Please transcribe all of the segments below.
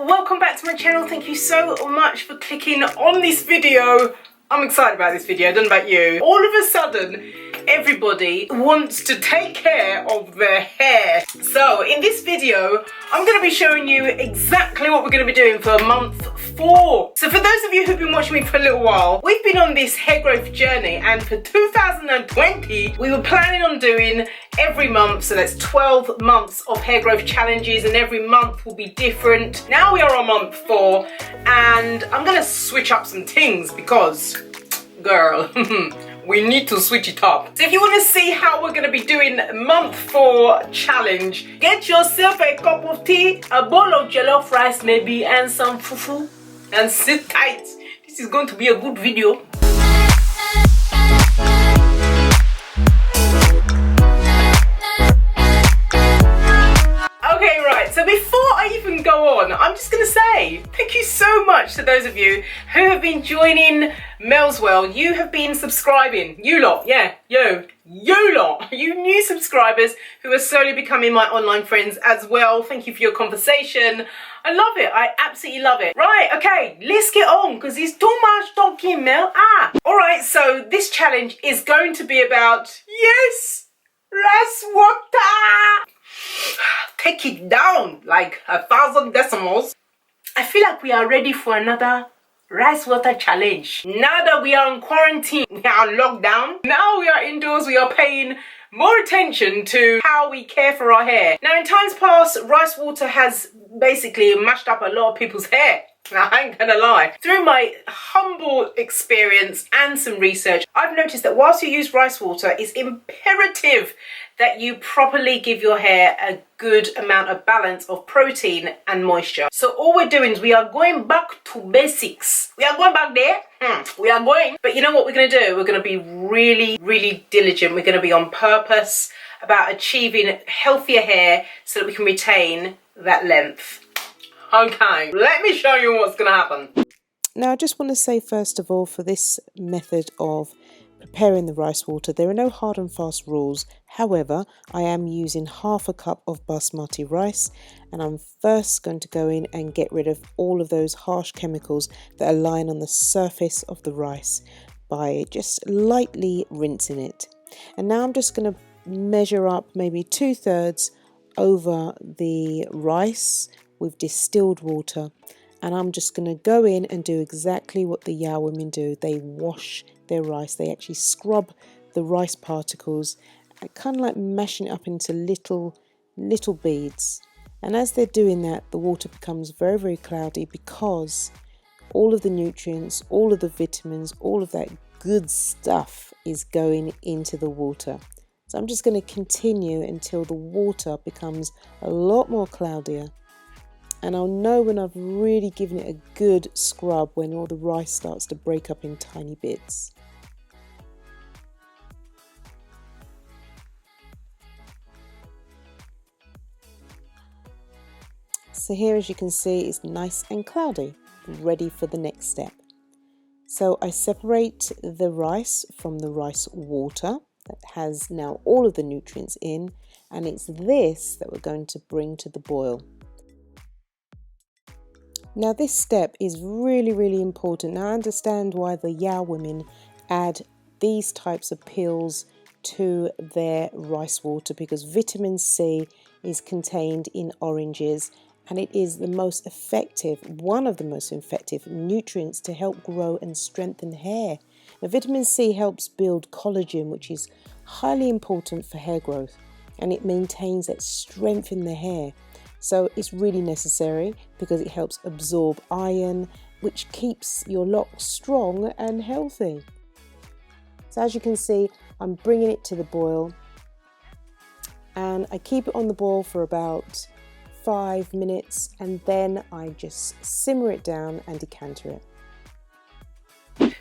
welcome back to my channel. Thank you so much for clicking on this video. I'm excited about this video, I don't know about you. All of a sudden, everybody wants to take care of their hair. So in this video, I'm going to be showing you exactly what we're going to be doing for month 4. So for those of you who've been watching me for a little while, we've been on this hair growth journey, and for 2020, we were planning on doing every month, so that's 12 months of hair growth challenges, and every month will be different. Now we are on month 4, and I'm going to switch up some things because, girl, we need to switch it up. So if you want to see how we're going to be doing month 4 challenge, get yourself a cup of tea, a bowl of jollof rice maybe, and some fufu, and sit tight. This is going to be a good video. Okay, right, so before I even go on, I'm just going to say thank you so much to those of you who have been joining Mel's World. You have been subscribing. You lot, yeah, you lot, you new subscribers who are slowly becoming my online friends as well. Thank you for your conversation. I love it. I absolutely love it. Right, okay, let's get on because it's too much talking, Mel. All right, so this challenge is going to be about, yes, rice water. Take it down like 1,000 decimals. I feel like we are ready for another rice water challenge. Now that we are on quarantine, we are on lockdown, now we are indoors, we are paying more attention to how we care for our hair. Now in times past, rice water has basically mashed up a lot of people's hair. Now, I ain't gonna lie. Through my humble experience and some research, I've noticed that whilst you use rice water, it's imperative that you properly give your hair a good amount of balance of protein and moisture. So all we're doing is we are going back to basics. We are going back there. We are going. But you know what we're going to do? We're going to be really, really diligent. We're going to be on purpose about achieving healthier hair so that we can retain that length. Okay, let me show you what's going to happen. Now I just want to say first of all, for this method of preparing the rice water, there are no hard and fast rules. However, I am using half a cup of Basmati rice, and I'm first going to go in and get rid of all of those harsh chemicals that are lying on the surface of the rice by just lightly rinsing it. And now I'm just going to measure up maybe 2/3 over the rice with distilled water, and I'm just going to go in and do exactly what the YAO women do. They wash their rice, they actually scrub the rice particles, kind of like mashing it up into little beads. And as they're doing that, the water becomes very, very cloudy because all of the nutrients, all of the vitamins, all of that good stuff is going into the water. So I'm just going to continue until the water becomes a lot more cloudier. And I'll know when I've really given it a good scrub, when all the rice starts to break up in tiny bits. So here, as you can see, it's nice and cloudy, ready for the next step. So I separate the rice from the rice water that has now all of the nutrients in, and it's this that we're going to bring to the boil. Now this step is really, really important. Now I understand why the YAO women add these types of pills to their rice water, because vitamin C is contained in oranges, and it is the most effective, one of the most effective nutrients to help grow and strengthen hair. Now, vitamin C helps build collagen, which is highly important for hair growth, and it maintains that strength in the hair. So it's really necessary because it helps absorb iron, which keeps your locks strong and healthy. So as you can see, I'm bringing it to the boil, and I keep it on the boil for about 5 minutes, and then I just simmer it down and decanter it.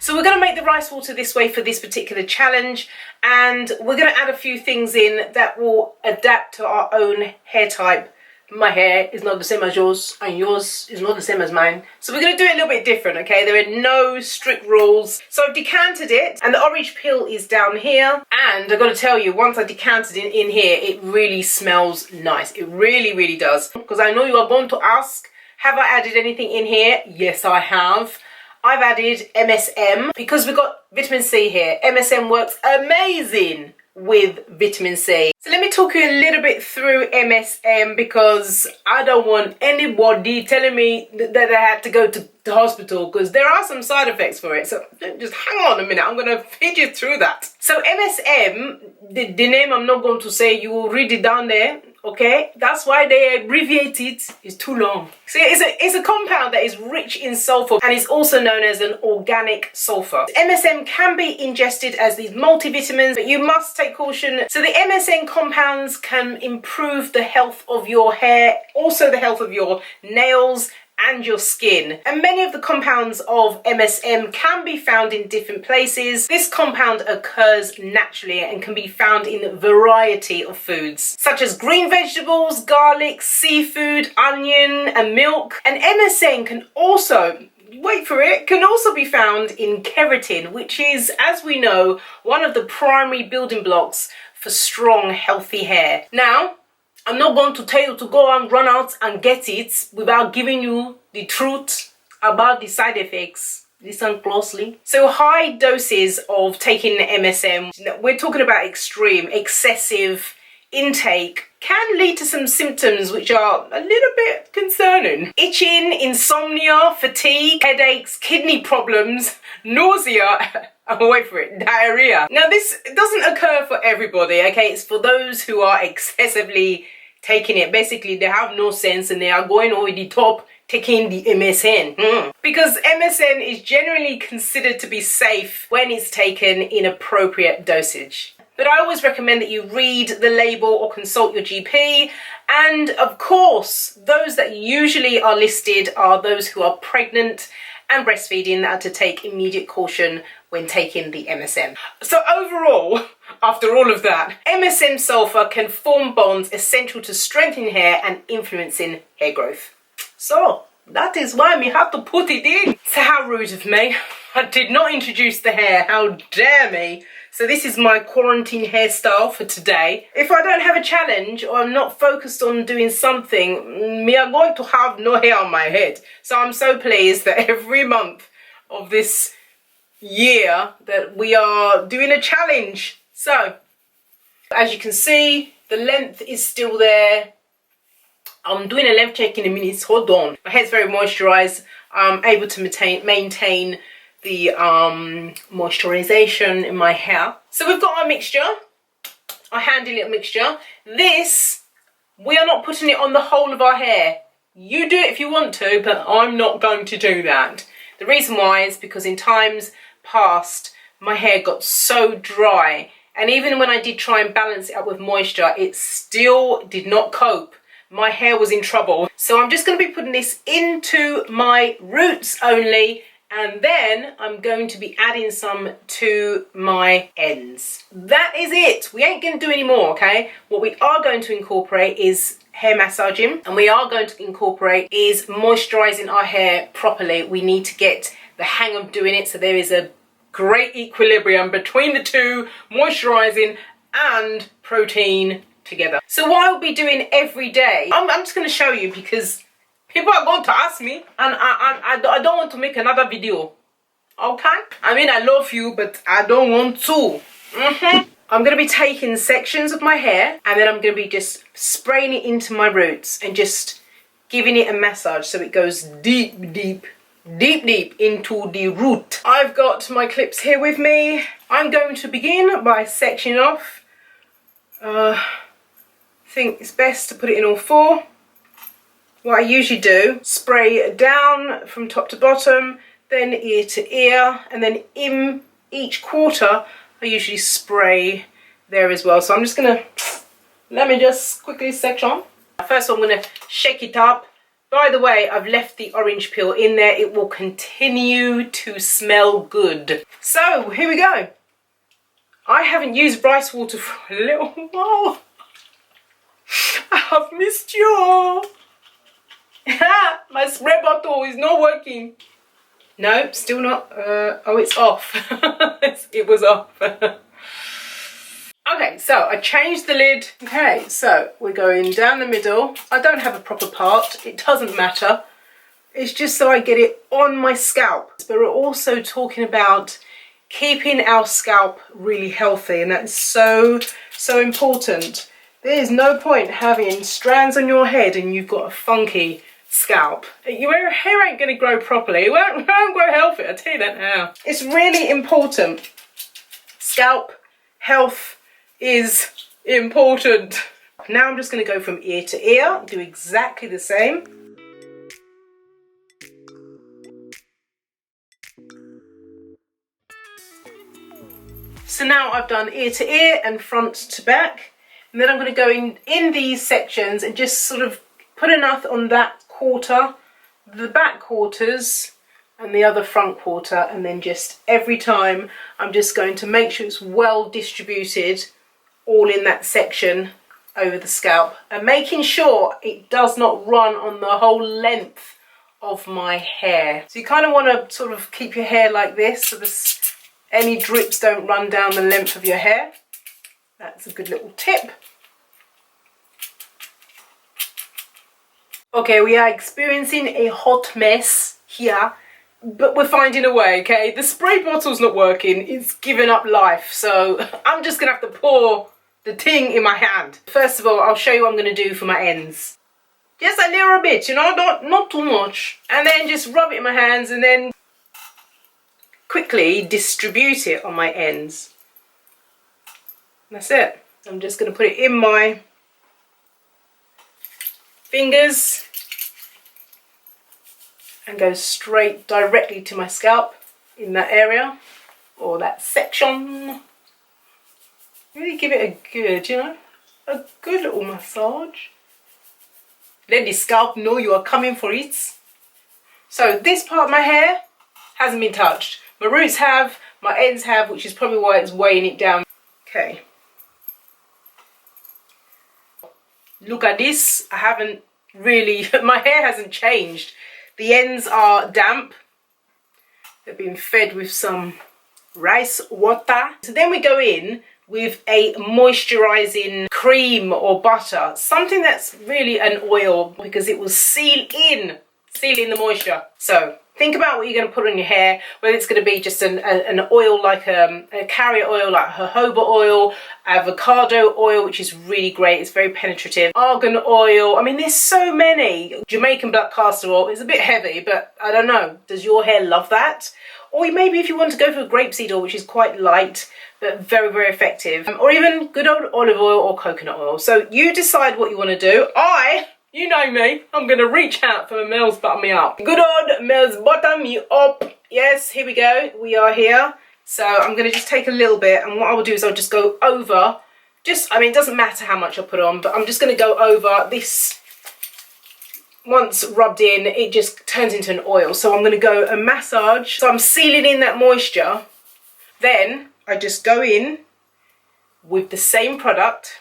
So we're going to make the rice water this way for this particular challenge, and we're going to add a few things in that will adapt to our own hair type. My hair is not the same as yours, and yours is not the same as mine. So we're going to do it a little bit different, okay? There are no strict rules. So I've decanted it, and the orange peel is down here. And I've got to tell you, once I decanted it in here, it really smells nice. It really, really does. Because I know you are going to ask, Have I added anything in here? Yes, I have. I've added MSM because we've got vitamin C here. MSM works amazing with vitamin C. So let me talk you a little bit through MSM because I don't want anybody telling me that they had to go to the hospital, because there are some side effects for it. So just hang on a minute, I'm going to feed you through that. So MSM, the name I'm not going to say, you will read it down there. Okay, that's why they abbreviate it. It's too long. So it's a compound that is rich in sulfur and is also known as an organic sulfur. MSM can be ingested as these multivitamins, but you must take caution. So the MSM compounds can improve the health of your hair, also the health of your nails and your skin. And many of the compounds of MSM can be found in different places. This compound occurs naturally and can be found in a variety of foods, such as green vegetables, garlic, seafood, onion, and milk. And MSM can also, wait for it, can also be found in keratin, which is, as we know, one of the primary building blocks for strong, healthy hair. Now, I'm not going to tell you to go and run out and get it without giving you the truth about the side effects. Listen closely. So high doses of taking MSM, we're talking about extreme, excessive intake, can lead to some symptoms which are a little bit concerning. Itching, insomnia, fatigue, headaches, kidney problems, nausea, wait for it, diarrhea. Now this doesn't occur for everybody, okay? It's for those who are excessively taking it. Basically, they have no sense and they are going over the top taking the MSM. Because MSM is generally considered to be safe when it's taken in appropriate dosage. But I always recommend that you read the label or consult your GP. And of course, those that usually are listed are those who are pregnant and breastfeeding that are to take immediate caution when taking the MSM. So overall, after all of that, MSM sulfur can form bonds essential to strengthening hair and influencing hair growth. So that is why we have to put it in. So how rude of me. I did not introduce the hair, how dare me. So this is my quarantine hairstyle for today. If I don't have a challenge or I'm not focused on doing something, me are going to have no hair on my head. So I'm so pleased that every month of this year that we are doing a challenge. So as you can see, the length is still there. I'm doing a length check in a minute. Hold on. My hair's very moisturized. I'm able to maintain the moisturization in my hair. So we've got our mixture, our handy little mixture. This, we are not putting it on the whole of our hair. You do it if you want to, but I'm not going to do that. The reason why is because in times past, my hair got so dry, and even when I did try and balance it up with moisture, it still did not cope. My hair was in trouble. So I'm just going to be putting this into my roots only, and then I'm going to be adding some to my ends. That is it. We ain't going to do any more, okay? What we are going to incorporate is hair massaging, and we are going to incorporate is moisturizing our hair properly. We need to get the hang of doing it so there is a great equilibrium between the two, moisturizing and protein together. So what I'll be doing every day, I'm just going to show you because people are going to ask me, and I don't want to make another video, okay? I mean, I love you, but I don't want to. I'm going to be taking sections of my hair, and then I'm going to be just spraying it into my roots and just giving it a massage so it goes deep into the root. I've got my clips here with me. I'm going to begin by sectioning off. I think it's best to put it in all four. What I usually do, spray down from top to bottom, then ear to ear, and then in each quarter I usually spray there as well. So I'm just gonna, let me just quickly section. First I'm gonna shake it up. By the way, I've left the orange peel in there. It will continue to smell good. So here we go. I haven't used rice water for a little while. I have missed you. My spray bottle is not working. No, still not. Oh, it's off. It was off. Okay, so I changed the lid. Okay, so we're going down the middle. I don't have a proper part. It doesn't matter. It's just so I get it on my scalp. But we're also talking about keeping our scalp really healthy, and that's so important. There's no point having strands on your head and you've got a funky scalp. Your hair ain't going to grow properly. It won't grow healthy, I'll tell you that now. It's really important. Scalp health is important. Now I'm just going to go from ear to ear, do exactly the same. So now I've done ear to ear and front to back, and then I'm going to go in these sections and just sort of put enough on that quarter, the back quarters and the other front quarter, and then just every time I'm just going to make sure it's well distributed all in that section over the scalp, and making sure it does not run on the whole length of my hair. So you kind of want to sort of keep your hair like this so any drips don't run down the length of your hair. That's a good little tip. Okay, we are experiencing a hot mess here, but we're finding a way, okay? The spray bottle's not working, it's given up life, so I'm just gonna have to pour the thing in my hand. First of all, I'll show you what I'm gonna do for my ends. Just a little bit, you know, not too much. And then just rub it in my hands and then quickly distribute it on my ends. That's it. I'm just going to put it in my fingers and go straight directly to my scalp in that area or that section. Really give it a good, you know, a good little massage. Let the scalp know you are coming for it. So this part of my hair hasn't been touched. My roots have, my ends have, which is probably why it's weighing it down. Okay. Look at this. I haven't really, my hair hasn't changed. The ends are damp. They've been fed with some rice water. So then we go in with a moisturizing cream or butter. Something that's really an oil because it will seal in the moisture. So think about what you're going to put on your hair, whether it's going to be just an oil like a carrier oil like jojoba oil, avocado oil, which is really great, it's very penetrative, argan oil. I mean, there's so many. Jamaican black castor oil is a bit heavy, but I don't know, does your hair love that? Or maybe if you want to go for grapeseed oil, which is quite light but very, very effective, or even good old olive oil or coconut oil. So you decide what you want to do. You know me, I'm going to reach out for my Mel's Butter Me Up. Good old Mel's Butter Me Up. Yes, here we go. We are here. So I'm going to just take a little bit, and what I will do is I'll just go over, I mean, it doesn't matter how much I put on, but I'm just going to go over this. Once rubbed in, it just turns into an oil. So I'm going to go and massage. So I'm sealing in that moisture. Then I just go in with the same product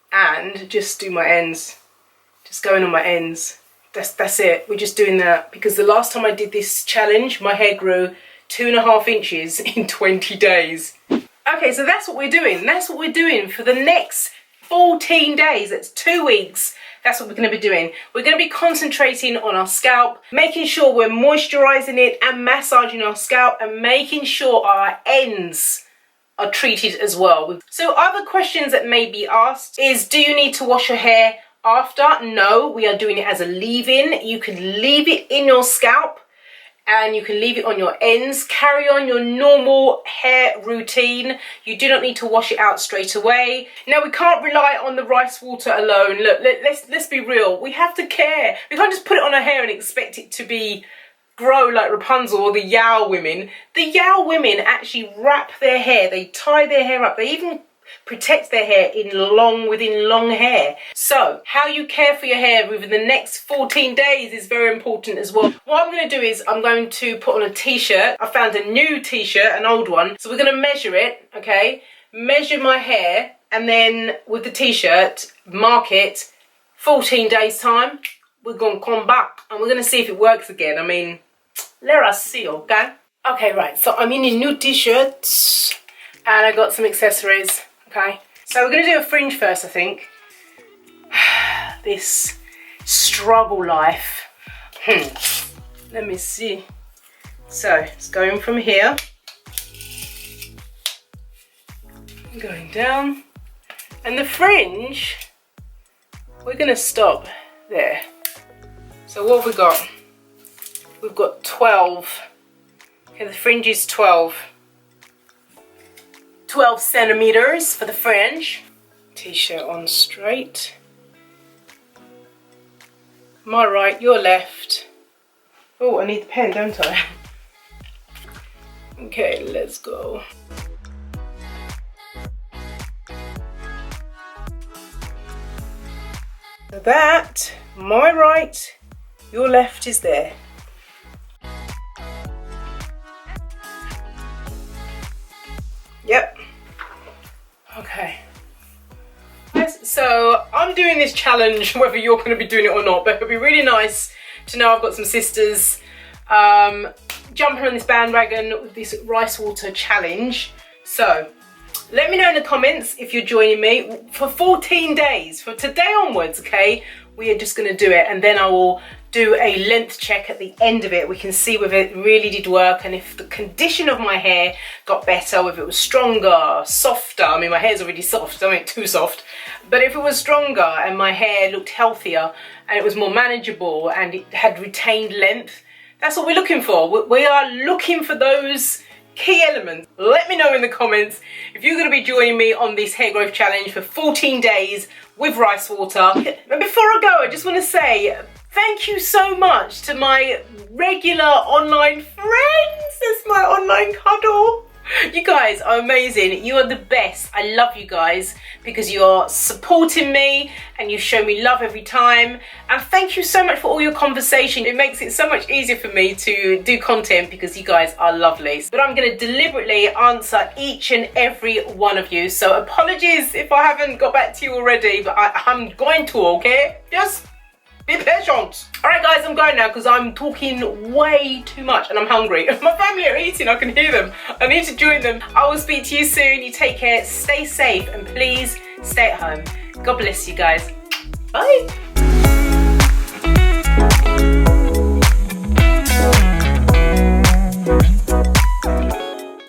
and just do my ends, just going on my ends. That's it. We're just doing that because the last time I did this challenge, my hair grew 2.5 inches in 20 days. Okay, so that's what we're doing. That's what we're doing for the next 14 days. That's 2 weeks. That's what we're going to be doing. We're going to be concentrating on our scalp, making sure we're moisturizing it and massaging our scalp, and making sure our ends are treated as well. So other questions that may be asked is, do you need to wash your hair after? No, we are doing it as a leave-in. You can leave it in your scalp and you can leave it on your ends. Carry on your normal hair routine. You do not need to wash it out straight away. Now, we can't rely on the rice water alone. Look, let's be real. We have to care. We can't just put it on our hair and expect it to grow like Rapunzel or the YAO women. The YAO women actually wrap their hair, they tie their hair up, they even protect their hair within long hair. So how you care for your hair within the next 14 days is very important as well. What I'm going to do is I'm going to put on a t-shirt. I found a new t-shirt, an old one, so we're going to measure it, okay, measure my hair, and then with the t-shirt mark it 14 days time. We're going to come back and we're going to see if it works again. I mean, let us see, okay? Okay, right, so I'm in a new t-shirt and I got some accessories, okay? So we're going to do a fringe first, I think. This struggle life Let me see. So it's going from here, going down, and the fringe, we're gonna stop there. So what have we got? We've got 12. Okay, the fringe is 12 centimeters for the fringe. T-shirt on straight. My right, your left. Oh, I need the pen, don't I? Okay, let's go. So that, my right, your left is there. Yep. Okay. So I'm doing this challenge, whether you're going to be doing it or not, but it'll be really nice to know I've got some sisters jumping on this bandwagon with this rice water challenge. So let me know in the comments if you're joining me for 14 days, for today onwards, okay? We are just going to do it, and then I will do a length check at the end of it. We can see whether it really did work and if the condition of my hair got better, whether it was stronger, softer. I mean, my hair's already soft, so I ain't too soft. But if it was stronger and my hair looked healthier and it was more manageable and it had retained length, that's what we're looking for. We are looking for those key elements. Let me know in the comments if you're going to be joining me on this hair growth challenge for 14 days with rice water. But before I go, I just want to say thank you so much to my regular online friends. That's my online cuddle. You guys are amazing. You are the best. I love you guys because you're supporting me and you show me love every time. And thank you so much for all your conversation. It makes it so much easier for me to do content because you guys are lovely. But I'm going to deliberately answer each and every one of you. So apologies if I haven't got back to you already, but I'm going to, okay? Just be patient. All right, guys, I'm going now because I'm talking way too much and I'm hungry. My family are eating, I can hear them. I need to join them. I will speak to you soon. You take care, stay safe, and please stay at home. God bless you guys. Bye.